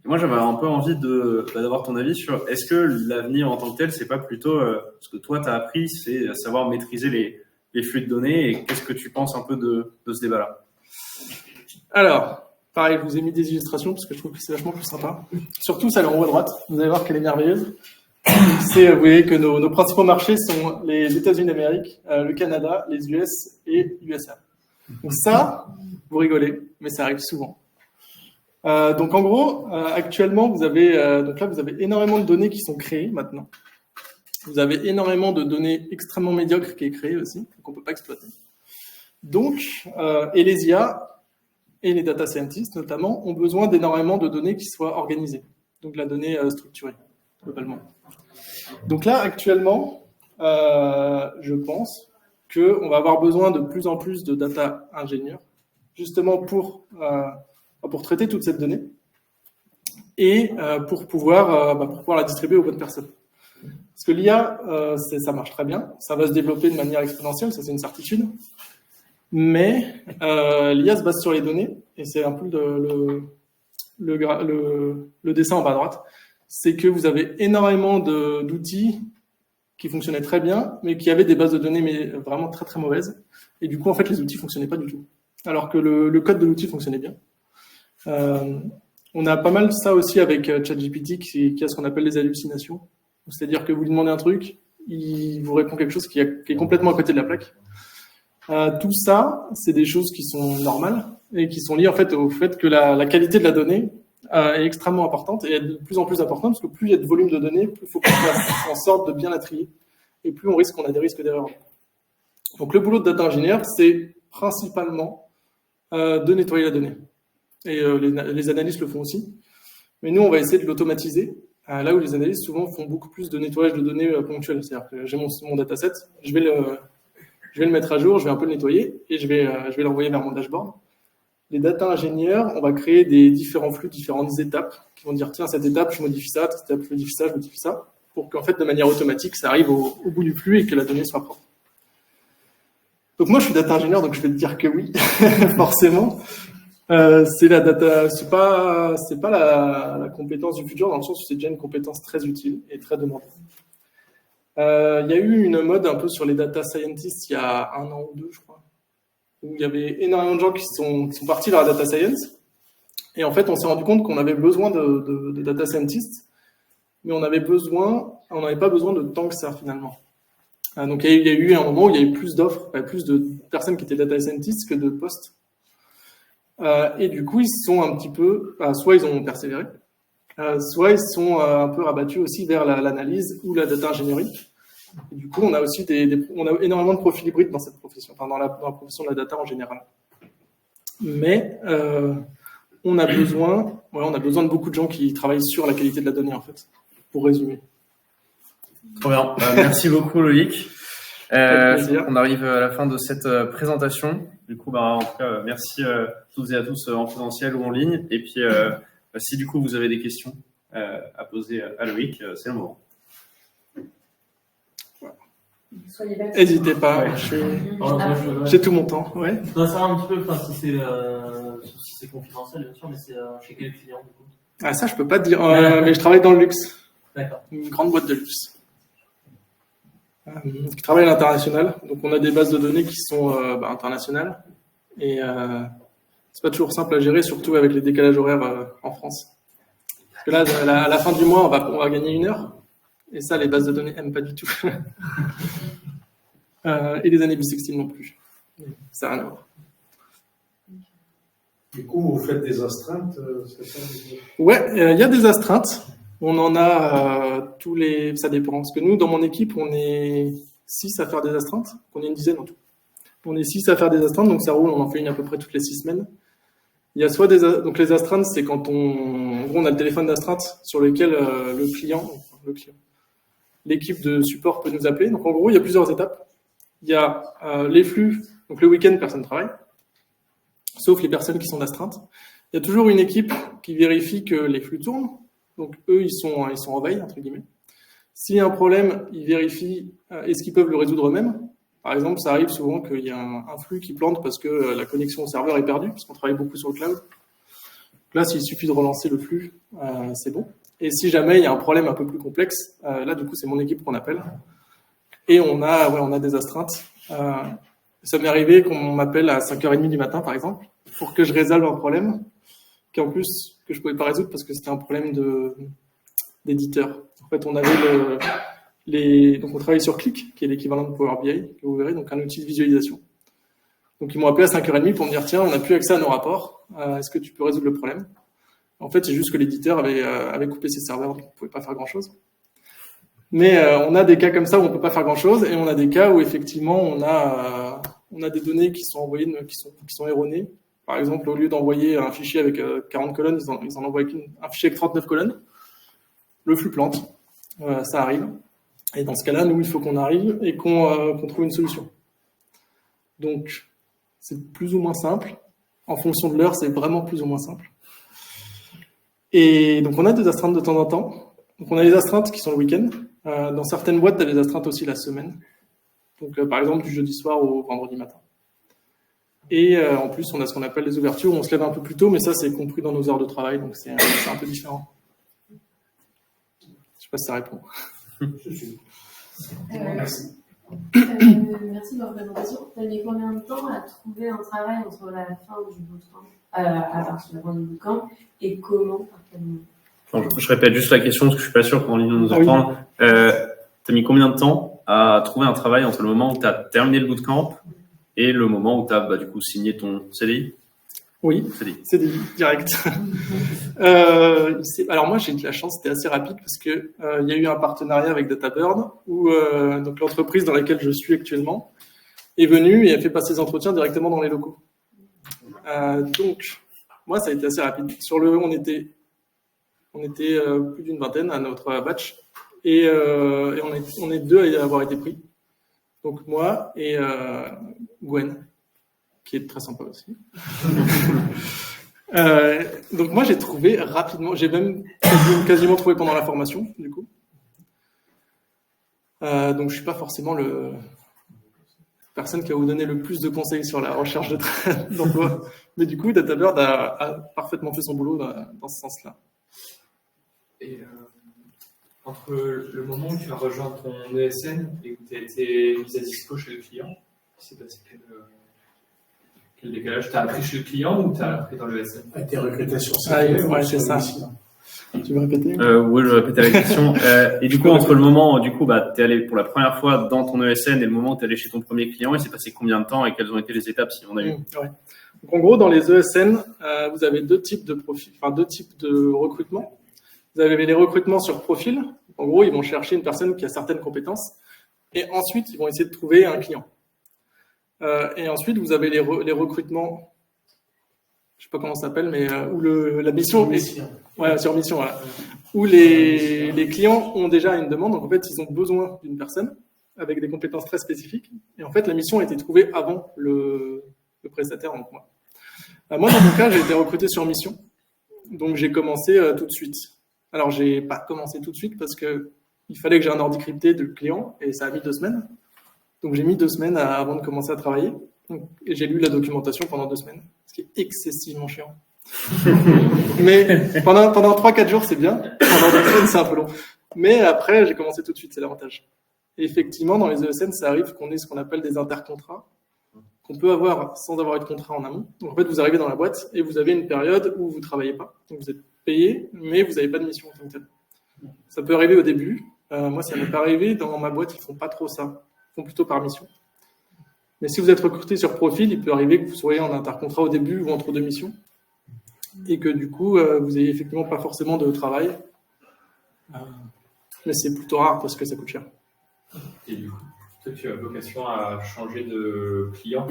Moi, j'avais un peu envie d'avoir ton avis sur est-ce que l'avenir en tant que tel, c'est pas plutôt ce que toi, tu as appris, c'est savoir maîtriser les flux de données et qu'est-ce que tu penses un peu de ce débat-là ? Alors, pareil, je vous ai mis des illustrations parce que je trouve que c'est vachement plus sympa. Surtout celle en haut à droite, vous allez voir qu'elle est merveilleuse. Vous voyez que nos principaux marchés sont les États-Unis d'Amérique, le Canada, les US et USA. Donc ça, vous rigolez, mais ça arrive souvent. Donc en gros, actuellement, vous avez énormément de données qui sont créées maintenant. Vous avez énormément de données extrêmement médiocres qui est créées aussi, qu'on ne peut pas exploiter. Donc, et les IA et les data scientists notamment ont besoin d'énormément de données qui soient organisées. Donc la donnée structurée, globalement. Donc là, actuellement, je pense qu'on va avoir besoin de plus en plus de data ingénieurs, justement pour traiter toute cette donnée et pour pouvoir la distribuer aux bonnes personnes. Parce que l'IA, ça marche très bien, ça va se développer de manière exponentielle, ça c'est une certitude, mais l'IA se base sur les données, et c'est un peu le dessin en bas à droite, c'est que vous avez énormément d'outils qui fonctionnaient très bien, mais qui avaient des bases de données mais vraiment très très mauvaises, et du coup en fait les outils fonctionnaient pas du tout, alors que le code de l'outil fonctionnait bien. On a pas mal ça aussi avec ChatGPT qui a ce qu'on appelle les hallucinations. C'est-à-dire que vous lui demandez un truc, il vous répond quelque chose qui est complètement à côté de la plaque. Tout ça, c'est des choses qui sont normales et qui sont liées en fait au fait que la qualité de la donnée est extrêmement importante et est de plus en plus importante parce que plus il y a de volume de données, plus il faut qu'on fasse en sorte de bien la trier et plus on a des risques d'erreur. Donc le boulot de data ingénieur, c'est principalement de nettoyer la donnée. Et les analystes le font aussi. Mais nous, on va essayer de l'automatiser. Là où les analystes souvent font beaucoup plus de nettoyage de données ponctuel. C'est-à-dire que j'ai mon dataset, je vais le mettre à jour, je vais un peu le nettoyer et je vais l'envoyer vers mon dashboard. Les data ingénieurs, on va créer des différents flux, différentes étapes qui vont dire tiens, cette étape, je modifie ça, cette étape, je modifie ça, pour qu'en fait, de manière automatique, ça arrive au bout du flux et que la donnée soit propre. Donc moi, je suis data ingénieur, donc je vais te dire que oui, forcément. C'est la data, c'est pas la compétence du futur dans le sens où c'est déjà une compétence très utile et très demandée. Il y a eu une mode un peu sur les data scientists il y a 1 an ou 2, je crois, où il y avait énormément de gens qui sont partis vers la data science. Et en fait, on s'est rendu compte qu'on avait besoin de data scientists, mais on n'avait pas besoin de tant que ça finalement. Donc il y a eu un moment où il y avait plus d'offres, plus de personnes qui étaient data scientists que de postes. Et du coup, ils se sont un petit peu, soit ils ont persévéré, soit ils se sont un peu rabattus aussi vers l'analyse ou la data ingénierie. Et du coup, on a aussi on a énormément de profils hybrides dans cette profession, enfin dans la profession de la data en général. Mais on a besoin de beaucoup de gens qui travaillent sur la qualité de la donnée, en fait, pour résumer. Trop bien. Merci beaucoup, Loïc. On arrive à la fin de cette présentation. Du coup, en tout cas, merci toutes et à tous en présentiel ou en ligne. Et puis, si du coup vous avez des questions à poser à Loïc, c'est le moment. N'hésitez pas, Ouais. j'ai tout mon temps. Ouais. Je dois savoir un petit peu si c'est confidentiel, bien sûr, mais c'est chez quel client du coup? Ah, ça, je peux pas te dire, mais je travaille dans le luxe. D'accord. Une grande boîte de luxe. Qui travaille à l'international. Donc, on a des bases de données qui sont internationales. Et c'est pas toujours simple à gérer, surtout avec les décalages horaires en France. Parce que là, à la fin du mois, on va gagner 1 heure. Et ça, les bases de données n'aiment pas du tout. Et les années bissextiles non plus. Ça n'a rien à voir. Du coup, vous faites des astreintes, c'est ça? Ouais, il y a des astreintes. On en a ça dépend. Parce que nous, dans mon équipe, on est 6 à faire des astreintes. On est une dizaine en tout. On est 6 à faire des astreintes, donc ça roule, on en fait une à peu près toutes les 6 semaines. Il y a soit donc les astreintes, c'est quand en gros, on a le téléphone d'astreinte sur lequel l'équipe de support peut nous appeler. Donc en gros, il y a plusieurs étapes. Il y a les flux, donc le week-end, personne ne travaille, sauf les personnes qui sont d'astreinte. Il y a toujours une équipe qui vérifie que les flux tournent. Donc eux, ils sont en veille, entre guillemets. S'il y a un problème, ils vérifient est-ce qu'ils peuvent le résoudre eux-mêmes. Par exemple, ça arrive souvent qu'il y a un flux qui plante parce que la connexion au serveur est perdue, parce qu'on travaille beaucoup sur le cloud. Donc là, s'il suffit de relancer le flux, c'est bon. Et si jamais il y a un problème un peu plus complexe, là, du coup, c'est mon équipe qu'on appelle. Et on a des astreintes. Ça m'est arrivé qu'on m'appelle à 5h30 du matin, par exemple, pour que je résolve un problème, qu'en plus, que je ne pouvais pas résoudre parce que c'était un problème d'éditeur. En fait, on avait donc on travaille sur Qlik, qui est l'équivalent de Power BI, que vous verrez, donc un outil de visualisation. Donc ils m'ont appelé à 5h30 pour me dire tiens, on n'a plus accès à nos rapports, est-ce que tu peux résoudre le problème? En fait, c'est juste que l'éditeur avait coupé ses serveurs, donc on ne pouvait pas faire grand-chose. Mais on a des cas comme ça où on ne peut pas faire grand-chose, et on a des cas où effectivement on a des données qui sont envoyées, qui sont erronées. Par exemple, au lieu d'envoyer un fichier avec 40 colonnes, ils en envoient un fichier avec 39 colonnes. Le flux plante, ça arrive. Et dans ce cas-là, nous, il faut qu'on arrive et qu'on trouve une solution. Donc, c'est plus ou moins simple. En fonction de l'heure, c'est vraiment plus ou moins simple. Et donc, on a des astreintes de temps en temps. Donc, on a les astreintes qui sont le week-end. Dans certaines boîtes, tu as des astreintes aussi la semaine. Donc, par exemple, du jeudi soir au vendredi matin. Et en plus, on a ce qu'on appelle les ouvertures, où on se lève un peu plus tôt, mais ça, c'est compris dans nos heures de travail, donc c'est un peu différent. Je ne sais pas si ça répond. Merci. Merci de votre présentation. Tu as mis combien de temps à trouver un travail entre la fin du bootcamp, à partir de la fin du bootcamp, et comment, par quel moment? Je répète juste la question parce que je suis pas sûr qu'en ligne nous entendre. Tu as mis combien de temps à trouver un travail entre le moment où tu as terminé le bootcamp et le moment où tu as du coup signé ton CDI? Oui, CDI, direct. Alors moi, j'ai eu de la chance, c'était assez rapide parce que il y a eu un partenariat avec DataBird où donc l'entreprise dans laquelle je suis actuellement est venue et a fait passer les entretiens directement dans les locaux. Donc, moi, ça a été assez rapide. On était plus d'une vingtaine à notre batch et on est 2 à avoir été pris. Donc moi et Gwen, qui est très sympa aussi. Donc moi j'ai trouvé rapidement, j'ai même quasiment trouvé pendant la formation du coup. Donc je suis pas forcément personne qui va vous donner le plus de conseils sur la recherche d'emploi. Mais du coup, DataBird a parfaitement fait son boulot dans ce sens-là. Et entre le moment où tu as rejoint ton ESN et où tu as été mise à dispo chez le client, il s'est passé quel décalage? Tu as appris chez le client ou tu as appris dans l'ESN? A été recruté sur Ah, CV, ouais, sur c'est ça. mission. Tu veux répéter? Oui, je vais répéter la question. Et du coup, entre le moment où tu es allé pour la première fois dans ton ESN et le moment où tu es allé chez ton premier client, il s'est passé combien de temps et quelles ont été les étapes, si on a eu? Ouais. Donc, en gros, dans les ESN, vous avez deux types de profils, enfin deux types de recrutement. Vous avez les recrutements sur profil. En gros, ils vont chercher une personne qui a certaines compétences et ensuite, ils vont essayer de trouver un client. Et ensuite, vous avez les recrutements, je sais pas comment ça s'appelle, mais où la mission est sur mission, voilà. Où les clients ont déjà une demande. Donc, en fait, ils ont besoin d'une personne avec des compétences très spécifiques. Et en fait, la mission a été trouvée avant le prestataire, donc moi. Moi, dans mon cas, j'ai été recruté sur mission. Donc, j'ai commencé tout de suite. Alors, j'ai pas commencé tout de suite parce que il fallait que j'ai un ordi crypté du client et ça a mis 2 semaines. Donc, j'ai mis 2 semaines avant de commencer à travailler. Et j'ai lu la documentation pendant 2 semaines, ce qui est excessivement chiant. Mais pendant 3-4 jours, c'est bien. Pendant 2 semaines, c'est un peu long. Mais après, j'ai commencé tout de suite, c'est l'avantage. Et effectivement, dans les ESN, ça arrive qu'on ait ce qu'on appelle des intercontrats, qu'on peut avoir sans avoir eu de contrat en amont. Donc, en fait, vous arrivez dans la boîte et vous avez une période où vous ne travaillez pas. Donc, vous êtes payé, mais vous n'avez pas de mission en tant que telle. Ça peut arriver au début. Moi, ça m'est pas arrivé. Dans ma boîte, ils font pas trop ça. Ils font plutôt par mission. Mais si vous êtes recruté sur profil, il peut arriver que vous soyez en intercontrat au début ou entre 2 missions. Et que du coup, vous n'ayez effectivement pas forcément de travail. Mais c'est plutôt rare parce que ça coûte cher. Et du coup, toi, tu as vocation à changer de client?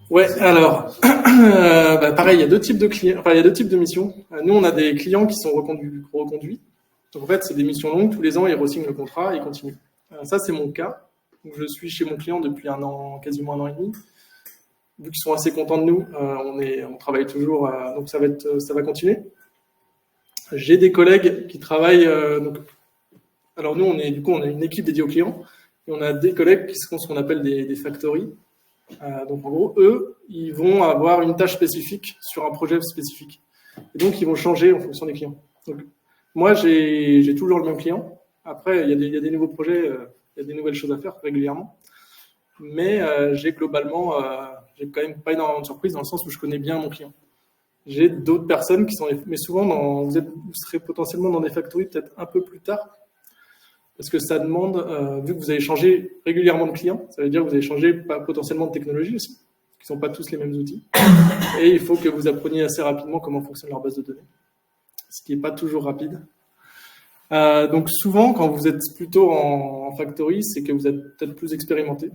Ouais, alors, pareil, il y a 2 types de clients, enfin, il y a 2 types de missions. Nous, on a des clients qui sont reconduits. Donc, en fait, c'est des missions longues. Tous les ans, ils re-signent le contrat et ils continuent. Ça, c'est mon cas. Donc, je suis chez mon client depuis 1 an, quasiment 1 an et demi. Vu qu'ils sont assez contents de nous, on travaille toujours, donc ça va continuer. J'ai des collègues qui travaillent, alors nous, on a une équipe dédiée aux clients et on a des collègues qui sont ce qu'on appelle des factories. Donc en gros, eux, ils vont avoir une tâche spécifique sur un projet spécifique. Et donc, ils vont changer en fonction des clients. Donc, moi, j'ai toujours le même client. Après, il y a des nouveaux projets, il y a des nouvelles choses à faire régulièrement. Mais j'ai globalement, j'ai quand même pas énormément de surprises dans le sens où je connais bien mon client. J'ai d'autres personnes qui sont, mais souvent, vous serez potentiellement dans des factories peut-être un peu plus tard. Parce que ça demande, vu que vous allez changer régulièrement de client, ça veut dire que vous allez changer potentiellement de technologie aussi, qui ne sont pas tous les mêmes outils. Et il faut que vous appreniez assez rapidement comment fonctionne leur base de données, ce qui n'est pas toujours rapide. Donc souvent, quand vous êtes plutôt en factory, c'est que vous êtes peut-être plus expérimenté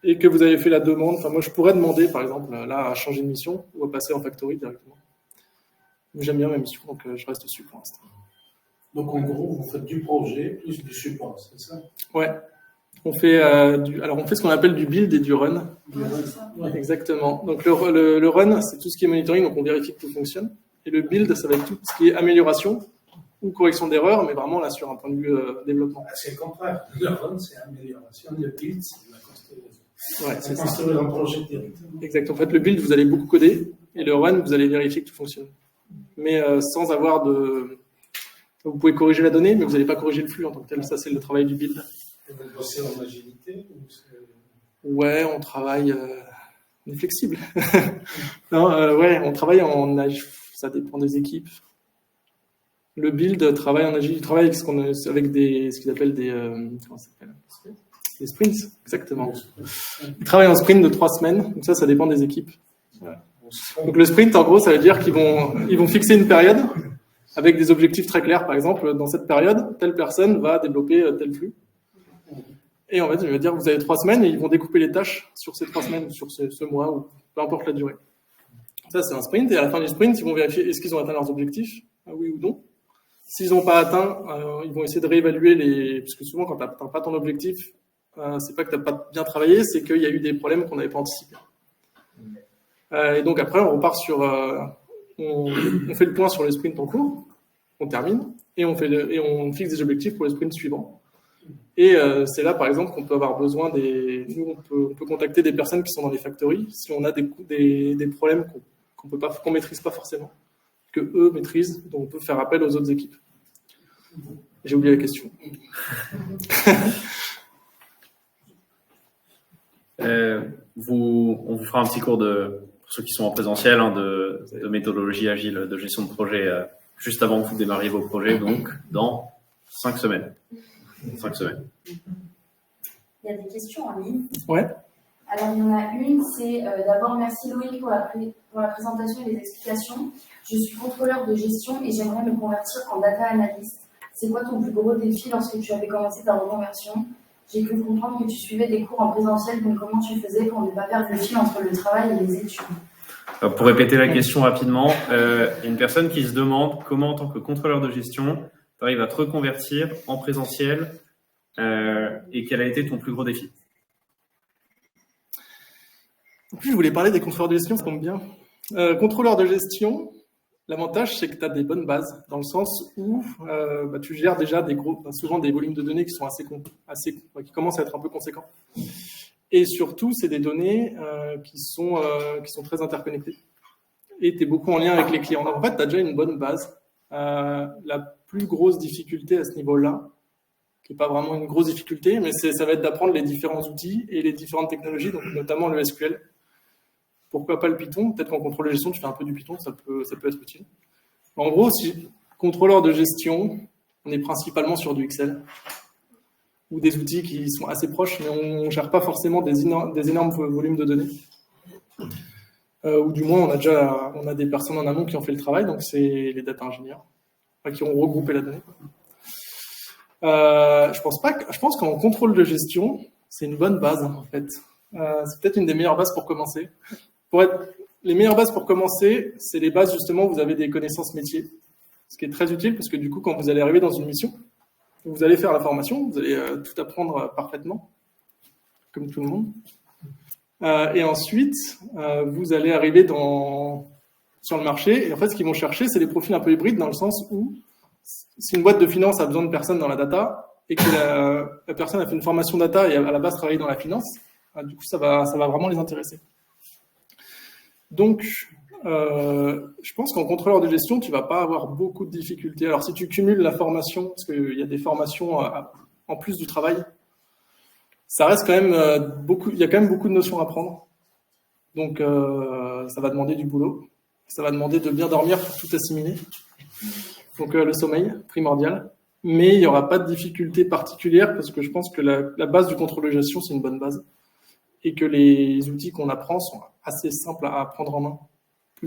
et que vous avez fait la demande. Enfin, moi, je pourrais demander, par exemple, là, à changer de mission ou à passer en factory directement. J'aime bien ma mission, donc je reste dessus pour l'instant. Donc, en gros, vous faites du projet plus du support, c'est ça? Ouais. On fait on fait ce qu'on appelle du build et du run. Ouais. Exactement. Donc le run, c'est tout ce qui est monitoring, donc on vérifie que tout fonctionne. Et le build, ça va être tout ce qui est amélioration ou correction d'erreurs, mais vraiment là sur un point de vue développement. C'est le contraire. Le run, c'est amélioration. Le build, c'est la construction. Ouais, c'est ça. Construire un projet directement. Exact. En fait, le build, vous allez beaucoup coder, et le run, vous allez vérifier que tout fonctionne. Mais sans avoir de... Vous pouvez corriger la donnée, mais vous n'allez pas corriger le flux en tant que tel. Ça, c'est le travail du build. Et vous bossez en agilité ou Ouais, on travaille... On est flexible. Non, ouais, on travaille en agile. Ça dépend des équipes. Le build travaille en agile. Il travaille avec ce qu'ils appellent des... comment ça s'appelle ? Des sprints, exactement. Ils travaillent en sprint de 3 semaines. Donc ça dépend des équipes. Voilà. Donc le sprint, en gros, ça veut dire qu'ils vont fixer une période avec des objectifs très clairs. Par exemple, dans cette période, telle personne va développer tel flux. Et en fait, je veux dire, vous avez 3 semaines et ils vont découper les tâches sur ces 3 semaines, sur ce mois, ou peu importe la durée. Ça, c'est un sprint. Et à la fin du sprint, ils vont vérifier est-ce qu'ils ont atteint leurs objectifs, oui ou non. S'ils n'ont pas atteint, ils vont essayer de réévaluer parce que souvent, quand tu n'atteins pas ton objectif, c'est pas que tu n'as pas bien travaillé, c'est qu'il y a eu des problèmes qu'on n'avait pas anticipés. Et donc après, on repart sur... on fait le point sur les sprints en cours, on termine, et on fixe des objectifs pour les sprints suivants. Et c'est là, par exemple, qu'on peut avoir besoin Nous, on peut contacter des personnes qui sont dans les factories si on a des problèmes qu'on maîtrise pas forcément, que eux maîtrisent, donc on peut faire appel aux autres équipes. J'ai oublié la question. On vous fera un petit cours pour ceux qui sont en présentiel, de méthodologie agile, de gestion de projet, juste avant que vous démarriez vos projets, donc dans 5 semaines. 5 semaines. Il y a des questions en ligne. Ouais. Alors, il y en a une, c'est d'abord merci Loïc pour la présentation et les explications. Je suis contrôleur de gestion et j'aimerais me convertir en data analyst. C'est quoi ton plus gros défi lorsque tu avais commencé ta reconversion? J'ai pu comprendre que tu suivais des cours en présentiel, donc comment tu faisais pour ne pas perdre le fil entre le travail et les études? Pour répéter la question rapidement, il y a une personne qui se demande comment, en tant que contrôleur de gestion, tu arrives à te reconvertir en présentiel et quel a été ton plus gros défi? En plus, je voulais parler des contrôleurs de gestion, ça tombe bien. Contrôleur de gestion, l'avantage, c'est que tu as des bonnes bases, dans le sens où tu gères déjà souvent des volumes de données qui sont qui commencent à être un peu conséquents. Et surtout, c'est des données qui sont très interconnectées. Et tu es beaucoup en lien avec les clients. Donc, en fait, tu as déjà une bonne base. La plus grosse difficulté à ce niveau-là, qui n'est pas vraiment une grosse difficulté, mais ça va être d'apprendre les différents outils et les différentes technologies, donc notamment le SQL. Pourquoi pas le Python? Peut-être qu'en contrôle de gestion, tu fais un peu du Python, ça peut être utile. En gros, si contrôleur de gestion, on est principalement sur du Excel ou des outils qui sont assez proches, mais on ne gère pas forcément des énormes volumes de données. Ou du moins, on a des personnes en amont qui ont fait le travail, donc c'est les data ingénieurs, qui ont regroupé la donnée. Je pense qu'en contrôle de gestion, c'est une bonne base, en fait. C'est peut-être une des meilleures bases pour commencer. Les meilleures bases pour commencer, c'est les bases justement où vous avez des connaissances métiers. Ce qui est très utile parce que du coup, quand vous allez arriver dans une mission, vous allez faire la formation, vous allez tout apprendre parfaitement, comme tout le monde. Et ensuite, vous allez arriver sur le marché. Et en fait, ce qu'ils vont chercher, c'est des profils un peu hybrides dans le sens où si une boîte de finance a besoin de personnes dans la data et que la personne a fait une formation data et à la base travaille dans la finance, du coup, ça va vraiment les intéresser. Donc, je pense qu'en contrôleur de gestion, tu vas pas avoir beaucoup de difficultés. Alors, si tu cumules la formation, parce qu'il y a des formations en plus du travail, ça reste quand même il y a quand même beaucoup de notions à apprendre. Donc, ça va demander du boulot. Ça va demander de bien dormir pour tout assimiler. Donc, le sommeil, primordial. Mais il n'y aura pas de difficulté particulière parce que je pense que la base du contrôle de gestion, c'est une bonne base. Et que les outils qu'on apprend sont assez simples à prendre en main.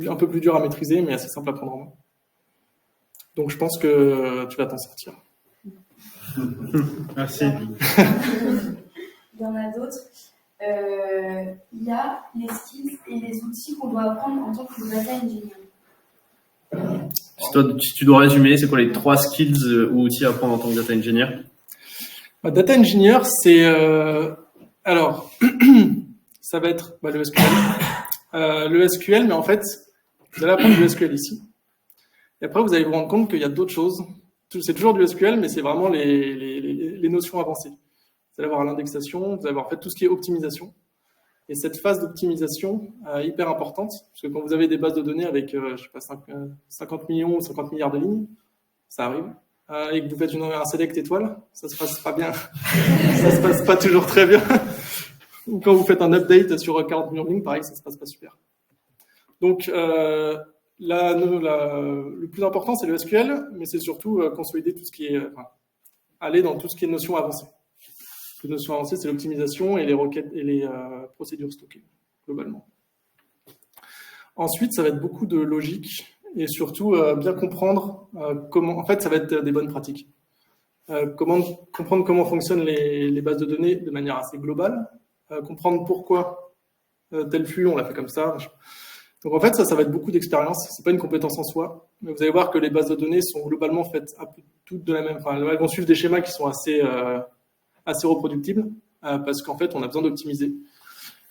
Un peu plus dur à maîtriser, mais assez simple à prendre en main. Donc, je pense que tu vas t'en sortir. Merci. Il y en a d'autres. Il y a les skills et les outils qu'on doit apprendre en tant que data engineer. Si tu dois résumer, c'est quoi les 3 skills ou outils à apprendre en tant que data engineer? Data engineer, c'est... alors, ça va être le SQL. Le SQL, mais en fait, vous allez apprendre du SQL ici. Et après, vous allez vous rendre compte qu'il y a d'autres choses. C'est toujours du SQL, mais c'est vraiment les notions avancées. Vous allez avoir l'indexation, vous allez avoir en fait tout ce qui est optimisation. Et cette phase d'optimisation est hyper importante, parce que quand vous avez des bases de données avec, je sais pas, 50 millions ou 50 milliards de lignes, ça arrive, et que vous faites un select étoile, ça se passe pas bien. Ça se passe pas toujours très bien. Ou quand vous faites un update sur 40 millions de lignes, pareil, ça se passe pas super. Donc, le plus important, c'est le SQL, mais c'est surtout consolider tout ce qui est, aller dans tout ce qui est notions avancées. Les notions avancées, c'est l'optimisation et les requêtes et les procédures stockées, globalement. Ensuite, ça va être beaucoup de logique et surtout bien comprendre comment. En fait, ça va être des bonnes pratiques. Comprendre comment fonctionnent les bases de données de manière assez globale. Comprendre pourquoi tel flux, on l'a fait comme ça. Donc en fait, ça va être beaucoup d'expérience. C'est pas une compétence en soi, mais vous allez voir que les bases de données sont globalement faites un peu toutes de la même. Enfin, elles vont suivre des schémas qui sont assez reproductibles, parce qu'en fait, on a besoin d'optimiser.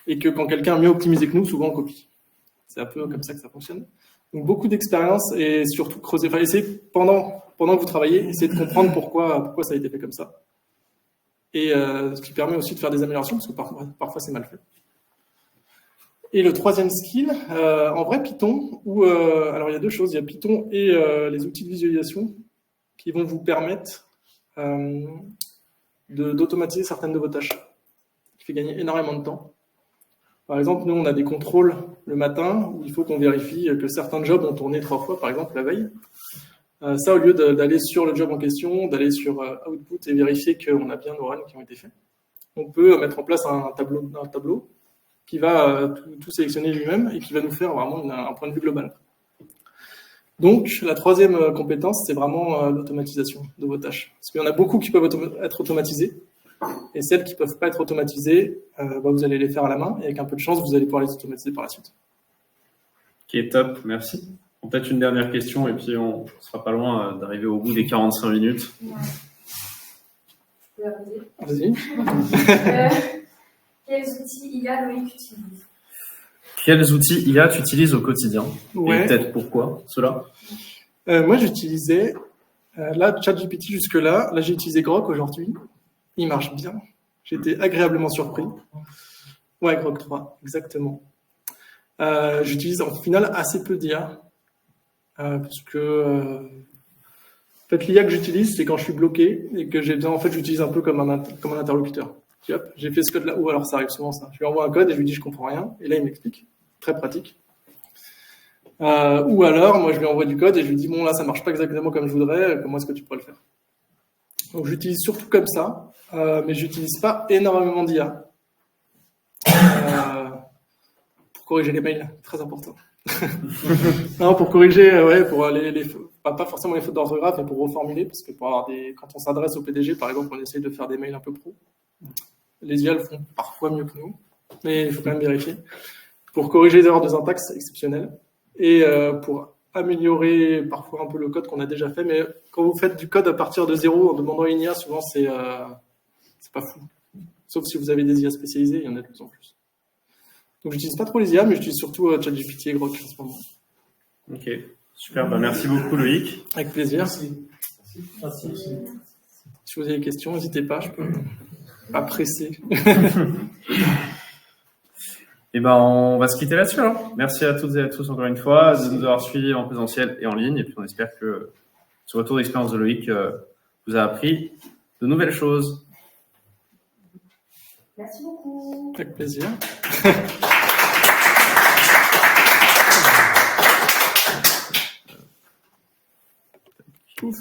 Et que quand quelqu'un a mieux optimisé que nous, souvent on copie. C'est un peu comme ça que ça fonctionne. Donc beaucoup d'expérience et surtout creuser. Enfin, essayez pendant que vous travaillez, essayez de comprendre pourquoi ça a été fait comme ça. et ce qui permet aussi de faire des améliorations, parce que parfois c'est mal fait. Et le troisième skill, en vrai Python, alors il y a deux choses, il y a Python et les outils de visualisation qui vont vous permettre d'automatiser certaines de vos tâches, qui fait gagner énormément de temps. Par exemple, nous on a des contrôles le matin où il faut qu'on vérifie que certains jobs ont tourné 3 fois, par exemple la veille. Ça, au lieu d'aller sur le job en question, d'aller sur Output et vérifier qu'on a bien nos runs qui ont été faits, on peut mettre en place un tableau qui va tout sélectionner lui-même et qui va nous faire vraiment un point de vue global. Donc, la troisième compétence, c'est vraiment l'automatisation de vos tâches. Parce qu'il y en a beaucoup qui peuvent être automatisées, et celles qui ne peuvent pas être automatisées, vous allez les faire à la main, et avec un peu de chance, vous allez pouvoir les automatiser par la suite. Ok, top, merci. Peut-être une dernière question, et puis on sera pas loin d'arriver au bout des 45 minutes. Ouais. Je peux arriver. Vas-y. Quels outils IA Loïc utilise? Quels outils IA tu utilises au quotidien? Ouais. Et peut-être pourquoi cela? Moi, j'utilisais ChatGPT jusque-là. Là, j'ai utilisé Grok aujourd'hui. Il marche bien. J'étais agréablement surpris. Ouais, Grok 3, exactement. J'utilise en final assez peu d'IA. Parce que en fait, l'IA que j'utilise, c'est quand je suis bloqué et que j'ai besoin, en fait, j'utilise un peu comme un interlocuteur. Hop, j'ai fait ce code-là, ou alors ça arrive souvent ça. Je lui envoie un code et je lui dis je comprends rien, et là il m'explique. Très pratique. Ou alors, moi je lui envoie du code et je lui dis bon là ça marche pas exactement comme je voudrais, comment est-ce que tu pourrais le faire? Donc j'utilise surtout comme ça, mais j'utilise pas énormément d'IA. Pour corriger les mails, très important. Non, pour corriger, pour pas forcément les fautes d'orthographe, mais pour reformuler, parce que quand on s'adresse au PDG, par exemple, on essaye de faire des mails un peu pro. Les IA le font parfois mieux que nous, mais il faut quand même vérifier. Pour corriger les erreurs de syntaxe exceptionnelles et pour améliorer parfois un peu le code qu'on a déjà fait. Mais quand vous faites du code à partir de zéro en demandant une IA, souvent c'est pas fou. Sauf si vous avez des IA spécialisées, il y en a de plus en plus. Donc j'utilise pas trop les IA, mais j'utilise surtout ChatGPT et Grok en ce moment. Ok, super. Merci beaucoup Loïc. Avec plaisir. Merci. Si vous avez des questions, n'hésitez pas, je peux pas presser. Et on va se quitter là-dessus alors. Merci à toutes et à tous encore une fois de nous avoir suivis en présentiel et en ligne. Et puis on espère que ce retour d'expérience de Loïc vous a appris de nouvelles choses. Merci beaucoup. Avec plaisir. Ouf.